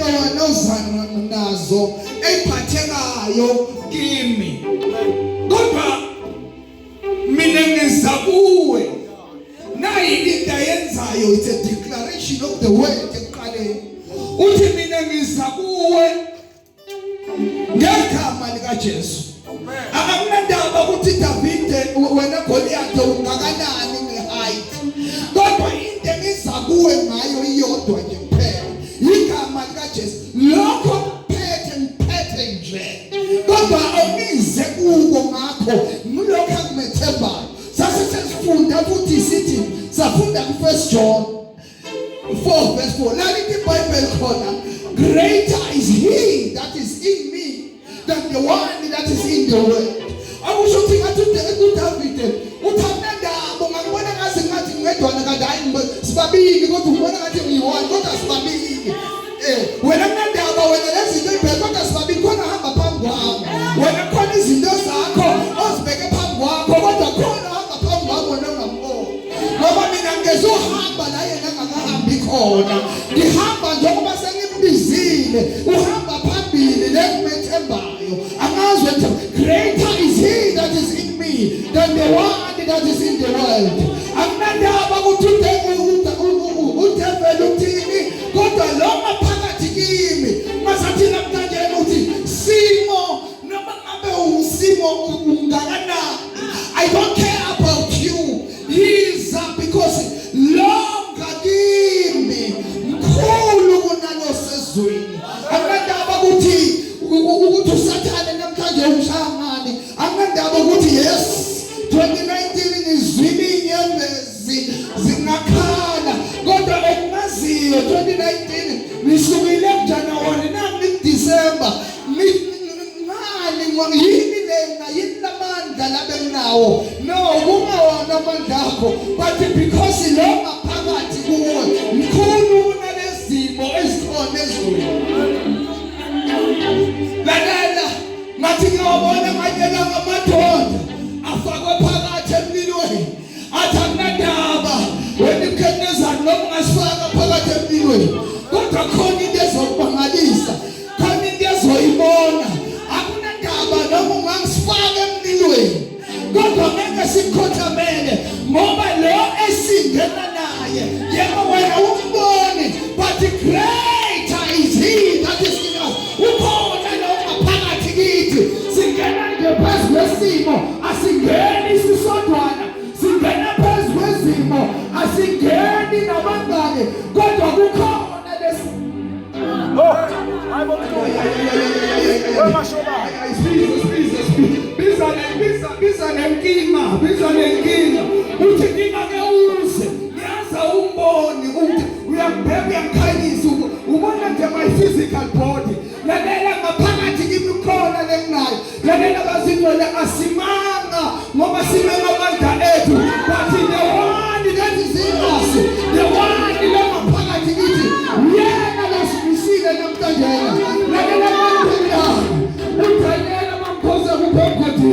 izinto wena ozana nazo eziphathekayo kimi kodwa mina ngiza kuwe nayi into ayenzayo it's a declaration of the word eqaleni uthi mina ngiza kuwe ngegama lika Jesu akamnandaba ukuthi David wena Goliath ungakanani ngeheight kodwa into engiza kuwe ngayo iyodwa nje kuphela igama lika Jesu lokho phethe nje kodwa awumize kuko ngakho ngilokho akumethembayo sasifunda futhi sithi safunda ku 1 John 4 verse 4 la lithi iBhayibheli khona greater is he that is in me than the one that is in the world. Akusho ukuthi ngathi David uthandaba ngakubona ngathi ngedwana kanti hayi sibabili kodwa ubona ngathi ngiyi-one kodwa sibabili wena mnandaba wena lezinto ezibheke kodwa sibabili khona hamba phambi kwami wena khona izinto zakho ozibeke phambi kwakho kodwa khona hamba phambi kwami wena ungamboni ngoba mina ngezohamba la yena angakahambi khona ngihamba njengoba sengimbizile uhamba phambili lekumethembayo angazwe greater is he that is in me than the one that is in the world akunandaba ukuthi uthembele uthini kodwa lo maphakathi kimi masathi namhlanje uthi simo noma ngabe usimo ungakanani I don't care about you he's because longa kimi mkhulu kunalosezweni akunandaba ukuthi usathane namhlanje umshangani akunandaba ukuthi yes 2019 ngizwile inyembezi zingakhala kodwa okumaziyo 2019 nisukile kuJanuary nami December ngani yini lena yini lamandla labenawo no kungawana amandla akho but because lo maphakathi kuwe mkhulu kunalezimo ezikhona ezweni lalela ngathi ngiyabona manje ngamadoda afakwe phakathi emlilweni athi akunandaba wena iKhenezani noma ungasifaka phakathi emlilweni kodwa khona into ezokubangalisa khona into ezoyibona akunandaba noma ungasifaka emlilweni kodwa ngeke sikhothamele ngoba lo esingena naye yebo wena umbone but greater is he that is in us ukhona lo phakathi kithi singena nje phezu kwesimo asingeni sisodwana singena phezu kwesimo asingeni nabangane kodwa kukhona lesi biza nenkinga uthi ngingake uze ngiyaza umboni uthi uyambheka uyamkhanyisa ubona nje my physical body lalela ngaphakathi kimi khona lenginayo lalela bazingcwele asimanga ngoba simema amandla ethu but the one that is in us the one lemaphakathi kithi yena lasimisile namhlanje lalela mandela uthanyela mamphoza kuphakathi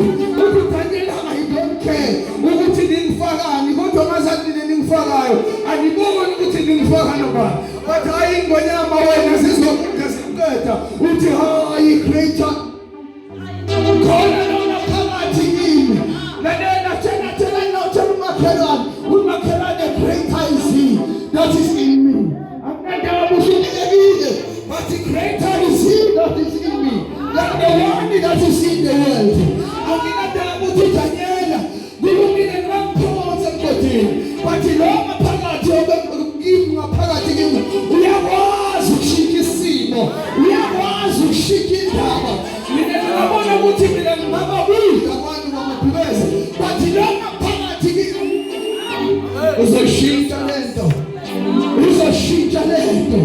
uthanyela I don't care ukuthi ningifakani kodwa ngazathi ningifakayo aniboni ukuthi ningifaka nobani but hayi ngonyama wena sizokwenza simqeda uthi hayi greater khona lona phakathi kimi lalela tshela umakhelwane greater is he that is in me akunandaba uhlulekile but greater is he that is in me than the one that is in the world akunandaba ukuthi Daniela kulungile ngaphoza emgodini but lo maphakathi obekimi ngaphakathi kimi uyakwazi ukushintsha isimo uyakwazi ukushintsha indaba mina ngabona ukuthi mina ngingababika abantu bamabhubezi but lo maphakathi kimi uzoshintsha lento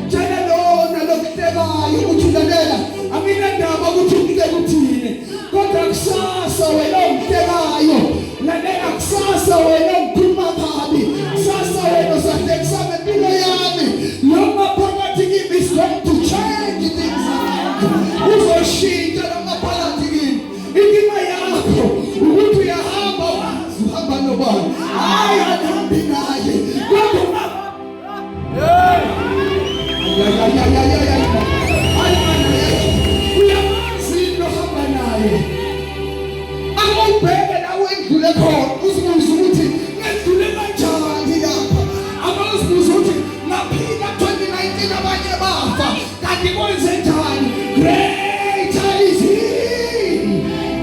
tshela lona lokutekayo ukuthi lalela aminandaba ukuthi ukuteka uthini kodwa kusasa wena umtekayo lalela kusasa wena ukhuluma kabi kusasa wena usahlekisa ngempilo yami noma phakathi kimi is going to change things uzoshintsha noma phakathi kimi inkinga yakho ukuthi uyahamba wazi uhamba nobani hayi ahambi naye abanye bafa, kanti kwenzenjani? Greater is he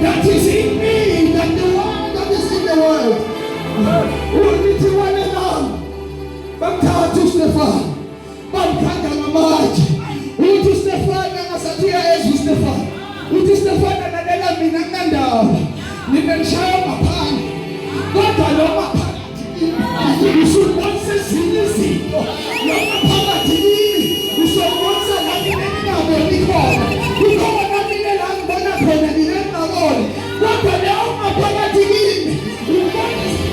that is in me than the one that is in the world. Ulithi wale nami bamthatha uStefano bamkhanda ngamatshe. Uthi uStefano angasathia ezwe uStefano. Uthi uStefano lalela mina kunandaba. Nimemshaya ngaphandle. Kodwa lo maphakathi usubonisa ezinye izinto. Lo maphakathi usubonisa la ngingaboni khona. Ukhona mina la ngibona khona mina ngingaboni. Kodwa leyo maphakathi kimi ubonisa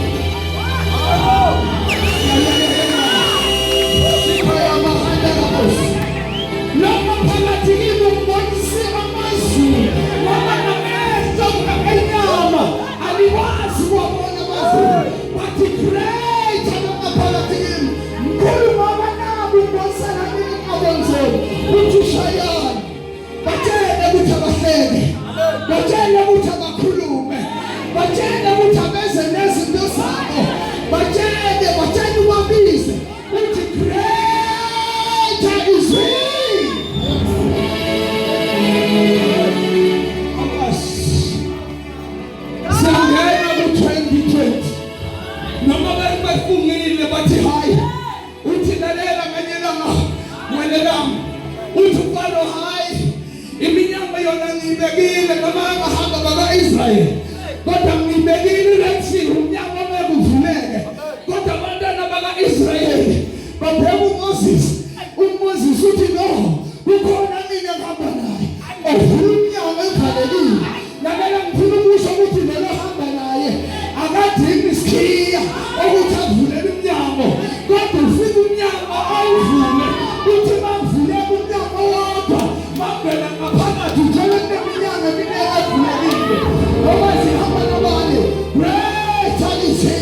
lama phakathi kimi ubonisa amazulu. Ngoba namehlo enyama aliwazi wabona amazulu. But greater lama phakathi kimi. Mkhulu ngoba nabi ubonisa nami ngabonzela. Uthi shayana. Batshele ukuthi abahleke. Batshele ukuthi abakhulume. Batshele ukuthi abeze nezinto zabo. Batshele ubabize. Uthi greater is he. Sangena ku-2020 noma befungile bathi hayi uthi lalela nganyelanga ngwelelami uthi ufalo hayi iminyama yona ngiyibekile noma ngahamba baka-Israyeli kodwa ngiyibekile lethini umnyama bekuvuleke kodwa abantwana baka-Israyeli babheka uMoses uthi no kukhona mina ngihamba naye ovula umnyango evalekile. Lalela ngifuna ukusho ukuthi lelo hamba naye akadingi isikhiya ukuthi avulele umnyango kodwa ufika umnyango awuvule uthi bavulele umnyango wodwa bavela ngaphakathi njalo kuneminyango eminye evulekile ngoba zihamba nabanye. Greater is he.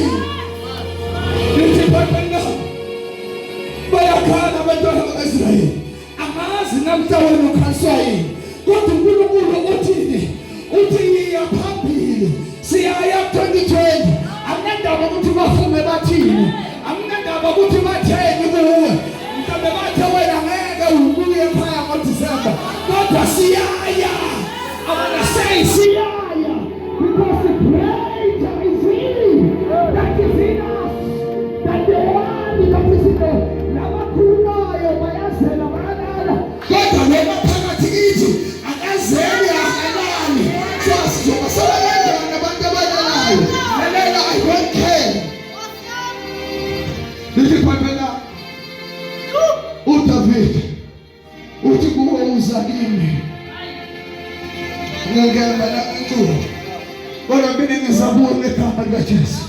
Lithi baphenga bayakhala abantwana baka-Israyeli angazi namhla wena ukhanswa yini kodwa uNkulunkulu uthini? Uthi yiya phambili siyaya 2020. Akunandaba ukuthi bafume bathini, akunandaba ukuthi batheni kuwe. Mhlawumbe bathe wena ngeke ubuye ekhaya ngoDisemba kodwa siyaya. I wanna say siyaya because the greater is he that is in us than the one that is in the labakhulayo bayazela bayalala kodwa noma phakathi kithi akazeli akalali. I don't care. Lithi phela uDavid uthi kuwe uzakini ngeke bala uNkulunkulu kodwa mina ngizabona ekhaya likaJesu.